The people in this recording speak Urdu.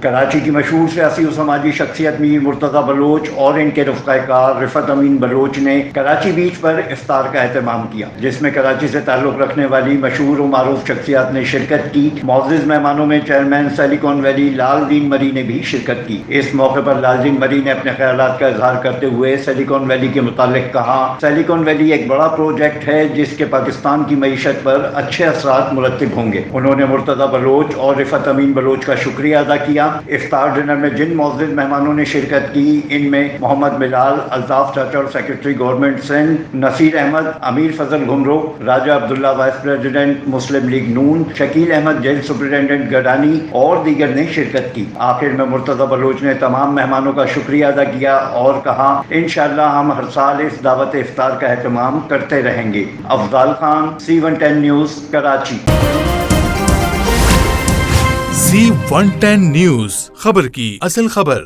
کراچی کی مشہور سیاسی و سماجی شخصیت میر مرتضی بلوچ اور ان کے رفقۂ کار رفعت امین بلوچ نے کراچی بیچ پر افطار کا اہتمام کیا، جس میں کراچی سے تعلق رکھنے والی مشہور و معروف شخصیات نے شرکت کی۔ معزز مہمانوں میں چیئرمین سلیکون ویلی لال دین مری نے بھی شرکت کی۔ اس موقع پر لال دین مری نے اپنے خیالات کا اظہار کرتے ہوئے سلیکون ویلی کے متعلق کہا، سلیکون ویلی ایک بڑا پروجیکٹ ہے جس کے پاکستان کی معیشت پر اچھے اثرات مرتب ہوں گے۔ انہوں نے مرتضی بلوچ اور رفعت امین بلوچ کا شکریہ ادا کیا۔ افطار ڈنر میں جن معزز مہمانوں نے شرکت کی، ان میں محمد بلال، الطاف چاچا اور سیکرٹری گورنمنٹ سندھ، نصیر احمد، امیر فضل گھمرو، راجہ عبداللہ وائس پریزیڈنٹ مسلم لیگ نون، شکیل احمد جیل سپرنٹنڈنٹ گڈانی اور دیگر نے شرکت کی۔ آخر میں مرتضی بلوچ نے تمام مہمانوں کا شکریہ ادا کیا اور کہا، انشاءاللہ ہم ہر سال اس دعوت افطار کا اہتمام کرتے رہیں گے۔ Afzal Khan, C110 news, Karachi. C110 news, خبر کی اصل خبر۔